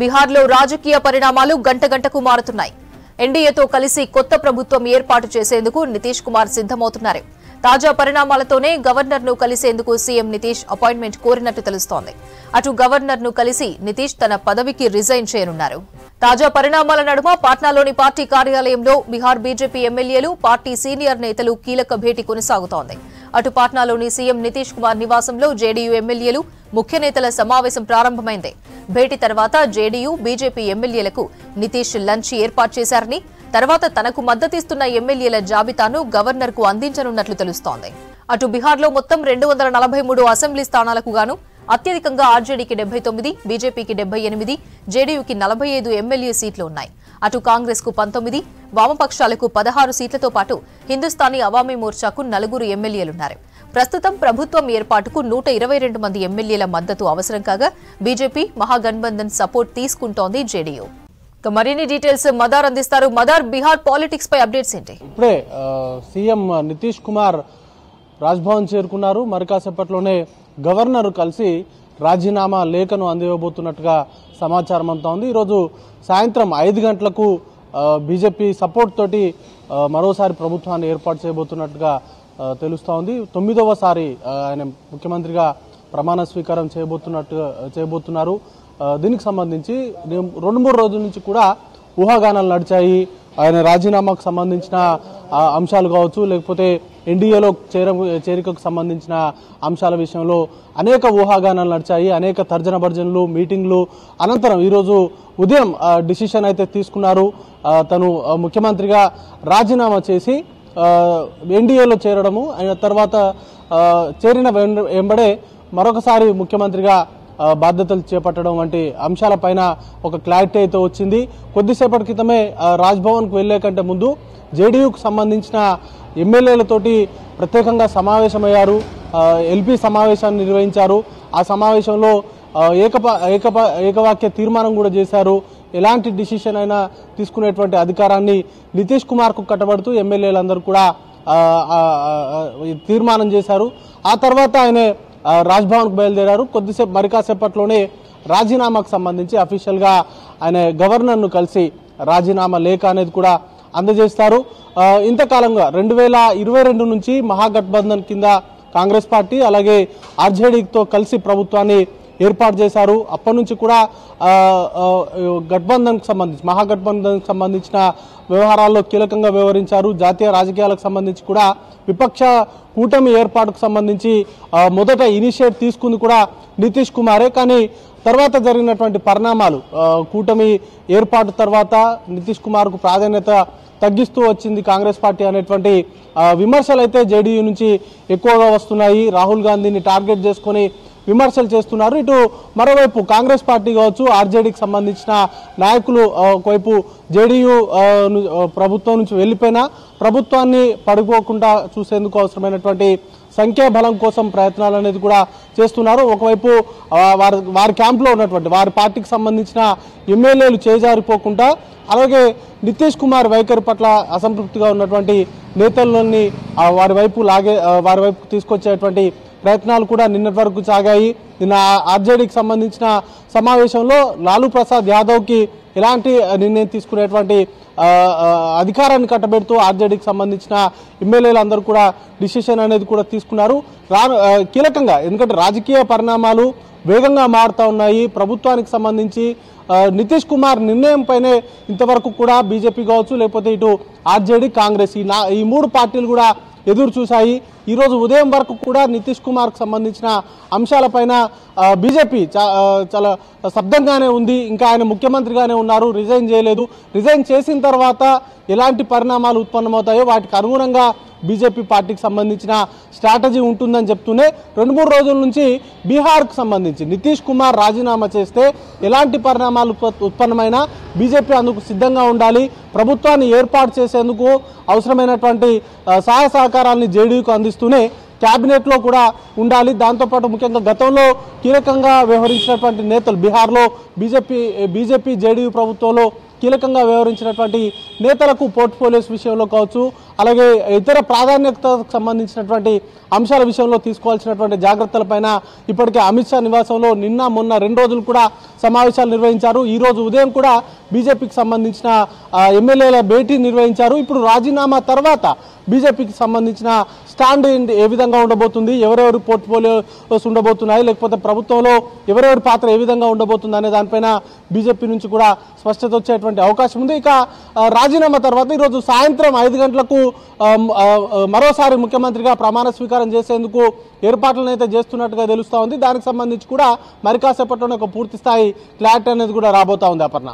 బీహార్లో రాజకీయ పరిణామాలు గంటగంటకు మారుతున్నాయి. ఎన్డీఏతో కలిసి కొత్త ప్రభుత్వం ఏర్పాటు చేసేందుకు నితీష్ కుమార్ సిద్దమవుతున్నారు. తాజా పరిణామాలతోనే గవర్నర్ను కలిసేందుకు సీఎం నితీష్ అపాయింట్మెంట్ కోరినట్టు తెలుస్తోంది. అటు గవర్నర్ను కలిసి నితీష్ తన పదవికి రిజైన్ చేయనున్నారు. తాజా పరిణామాల నడుమ పాట్నాలోని పార్టీ కార్యాలయంలో బీహార్ బీజేపీ ఎమ్మెల్యేలు, పార్టీ సీనియర్ నేతలు కీలక భేటీ కొనసాగుతోంది. అటు పాట్నాలోని సీఎం నితీష్ కుమార్ నివాసంలో జేడీయూ ఎమ్మెల్యేలు, ముఖ్య నేతల సమావేశం ప్రారంభమైంది. భేటీ తర్వాత జేడీయూ, బీజేపీ ఎమ్మెల్యేలకు నితీష్ లంచ్ ఏర్పాటు చేశారని, తర్వాత తనకు మద్దతిస్తున్న ఎమ్మెల్యేల జాబితాను గవర్నర్కు అందించనున్నట్లు తెలుస్తోంది. అటు బీహార్లో మొత్తం 243 అసెంబ్లీ స్థానాలకు గాను అత్యధికంగా ఆర్జేడీకి 79, బీజేపీకి 78, జేడీయూకి 45 ఎమ్మెల్యే సీట్లు ఉన్నాయి. అటు కాంగ్రెస్ కు 19, వామపక్షాలకు 16 సీట్లతో పాటు హిందుస్థానీ అవామీ మోర్చాకు 4 ఎమ్మెల్యేలున్నారు. ప్రస్తుతం ప్రభుత్వం ఏర్పాటుకు 122 మంది ఎమ్మెల్యేల మద్దతు అవసరం కాగా బీజేపీ మహాగఠబంధన్ సపోర్ట్ తీసుకుంటోంది జేడీయూ. మరిన్ని డీటెయిల్స్ మదార్ అందిస్తారు. మదార్, బీహార్ పాలిటిక్స్ పై అప్డేట్స్ ఏంటి? ఇప్పుడే సీఎం నితీష్ కుమార్ రాజ్భవన్ చేరుకున్నారు. మరి కాసేపట్లోనే గవర్నర్ కలిసి రాజీనామా లేఖను అందివ్వబోతున్నట్టుగా సమాచారం అంతా ఉంది. ఈరోజు సాయంత్రం 5 గంటలకు బీజేపీ సపోర్ట్ తోటి మరోసారి ప్రభుత్వాన్ని ఏర్పాటు చేయబోతున్నట్టుగా తెలుస్తూ ఉంది. 9వసారి ఆయన ముఖ్యమంత్రిగా ప్రమాణ స్వీకారం చేయబోతున్నారు. దీనికి సంబంధించి 2-3 రోజుల నుంచి కూడా ఊహాగానాలు నడిచాయి. ఆయన రాజీనామాకు సంబంధించిన అంశాలు కావచ్చు, లేకపోతే ఎన్డీఏలో చేరికకు సంబంధించిన అంశాల విషయంలో అనేక ఊహాగానాలు నడిచాయి. అనేక తర్జన భర్జనలు, మీటింగ్లు అనంతరం ఈరోజు ఉదయం డిసిషన్ అయితే తీసుకున్నారు. తను ముఖ్యమంత్రిగా రాజీనామా చేసి ఎన్డీఏలో చేరడము, ఆయన తర్వాత చేరిన వెంబడే మరొకసారి ముఖ్యమంత్రిగా బాధ్యతలు చేపట్టడం వంటి అంశాలపైన ఒక క్లారిటీ అయితే వచ్చింది. కొద్దిసేపటి క్రితమే రాజ్భవన్కు వెళ్లే కంటే ముందు జేడీయూకు సంబంధించిన ఎమ్మెల్యేలతోటి ప్రత్యేకంగా సమావేశమయ్యారు. ఎల్పీ సమావేశాన్ని నిర్వహించారు. ఆ సమావేశంలో ఏకవాక్య తీర్మానం కూడా చేశారు. ఎలాంటి డిసిషన్ అయినా తీసుకునేటువంటి అధికారాన్ని నితీష్ కుమార్కు కట్టబడుతూ ఎమ్మెల్యేలందరూ కూడా తీర్మానం చేశారు. ఆ తర్వాత ఆయన రాజ్భవన్కు బయలుదేరారు. మరి కాసేపట్లోనే రాజీనామాకు సంబంధించి అఫీషియల్ గా ఆయన గవర్నర్ను కలిసి రాజీనామా లేఖ అనేది కూడా అందజేస్తారు. ఇంతకాలంగా 2022 నుంచి మహాగఠబంధన్ కింద కాంగ్రెస్ పార్టీ అలాగే ఆర్జేడీతో కలిసి ప్రభుత్వాన్ని ఏర్పాటు చేశారు. అప్పటి నుంచి కూడా మహాగఠబంధన్కి సంబంధించిన వ్యవహారాల్లో కీలకంగా వ్యవహరించారు. జాతీయ రాజకీయాలకు సంబంధించి కూడా విపక్ష కూటమి ఏర్పాటుకు సంబంధించి మొదట ఇనిషియేట్ తీసుకుంది కూడా నితీష్ కుమారే. కానీ తర్వాత జరిగినటువంటి పరిణామాలు, కూటమి ఏర్పాటు తర్వాత నితీష్ కుమార్కు ప్రాధాన్యత తగ్గిస్తూ వచ్చింది కాంగ్రెస్ పార్టీ అనేటువంటి విమర్శలు అయితే జేడీయూ నుంచి ఎక్కువగా వస్తున్నాయి. రాహుల్ గాంధీని టార్గెట్ చేసుకొని విమర్శలు చేస్తున్నారు. ఇటు మరోవైపు కాంగ్రెస్ పార్టీ కావచ్చు, ఆర్జేడీకి సంబంధించిన నాయకులు ఒకవైపు జేడీయూ ప్రభుత్వం నుంచి వెళ్ళిపోయినా ప్రభుత్వాన్ని పడిపోకుండా చూసేందుకు అవసరమైనటువంటి సంఖ్యాబలం కోసం ప్రయత్నాలు అనేది కూడా చేస్తున్నారు. ఒకవైపు వారి క్యాంప్లో ఉన్నటువంటి వారి పార్టీకి సంబంధించిన ఎమ్మెల్యేలు చేజారిపోకుండా, అలాగే నితీష్ కుమార్ వైఖరి పట్ల అసంతృప్తిగా ఉన్నటువంటి నేతలని వారి వైపు తీసుకొచ్చేటువంటి ప్రయత్నాలు కూడా నిన్నటి వరకు సాగాయి. నిన్న ఆర్జేడీకి సంబంధించిన సమావేశంలో లాలూ ప్రసాద్ యాదవ్కి ఎలాంటి నిర్ణయం తీసుకునేటువంటి అధికారాన్ని కట్టబెడుతూ ఆర్జేడీకి సంబంధించిన ఎమ్మెల్యేలందరూ కూడా డిసిషన్ అనేది కూడా తీసుకున్నారు. కీలకంగా ఎందుకంటే రాజకీయ పరిణామాలు వేగంగా మారుతూ ఉన్నాయి. ప్రభుత్వానికి సంబంధించి నితీష్ కుమార్ నిర్ణయం పైనే ఇంతవరకు కూడా బీజేపీ కావచ్చు, లేకపోతే ఇటు ఆర్జేడీ, కాంగ్రెస్ ఈ 3 పార్టీలు కూడా ఎదురు చూశాయి. ఈ రోజు ఉదయం వరకు కూడా నితీష్ కుమార్కు సంబంధించిన అంశాలపైన బీజేపీ చాలా స్తబ్దంగానే ఉంది. ఇంకా ఆయన ముఖ్యమంత్రిగానే ఉన్నారు, రిజైన్ చేయలేదు. రిజైన్ చేసిన తర్వాత ఎలాంటి పరిణామాలు ఉత్పన్నమవుతాయో వాటికి అనుగుణంగా బీజేపీ పార్టీకి సంబంధించిన స్ట్రాటజీ ఉంటుందని చెప్తూనే 2-3 రోజుల నుంచి బీహార్కు సంబంధించి నితీష్ కుమార్ రాజీనామా చేస్తే ఎలాంటి పరిణామాలు ఉత్పన్నమైనా బీజేపీ అందుకు సిద్ధంగా ఉండాలి. ప్రభుత్వాన్ని ఏర్పాటు చేసేందుకు అవసరమైనటువంటి సహాయ సహకారాన్ని జేడీయూకు అందిస్తూనే క్యాబినెట్లో కూడా ఉండాలి. దాంతోపాటు ముఖ్యంగా గతంలో కీలకంగా వ్యవహరించినటువంటి నేతలు బీహార్లో బీజేపీ జేడీయూ ప్రభుత్వంలో కీలకంగా వ్యవహరించినటువంటి నేతలకు పోర్ట్ఫోలియోస్ విషయంలో కావచ్చు, అలాగే ఇతర ప్రాధాన్యతకు సంబంధించినటువంటి అంశాల విషయంలో తీసుకోవాల్సినటువంటి జాగ్రత్తలపైన ఇప్పటికే అమిత్ షా నివాసంలో నిన్న మొన్న 2 రోజులు కూడా సమావేశాలు నిర్వహించారు. ఈ రోజు ఉదయం కూడా బీజేపీకి సంబంధించిన ఎమ్మెల్యేల భేటీ నిర్వహించారు. ఇప్పుడు రాజీనామా తర్వాత బీజేపీకి సంబంధించిన స్టాండ్ ఏ విధంగా ఉండబోతుంది, ఎవరెవరి పోర్ట్ఫోలియోస్ ఉండబోతున్నాయి, లేకపోతే ప్రభుత్వంలో ఎవరెవరి పాత్ర ఏ విధంగా ఉండబోతుంది అనే దానిపైన బీజేపీ నుంచి కూడా స్పష్టత వచ్చేటువంటి అవకాశం ఉంది. ఇక రాజీనామా తర్వాత ఈరోజు సాయంత్రం 5 గంటలకు మరోసారి ముఖ్యమంత్రిగా ప్రమాణ స్వీకారం చేసేందుకు ఏర్పాట్లను అయితే చేస్తున్నట్టుగా తెలుస్తా ఉంది. దానికి సంబంధించి కూడా మరి కాసేపట్లోనే ఒక పూర్తి స్థాయి క్లారిటీ అనేది కూడా రాబోతా ఉంది. అపర్ణ.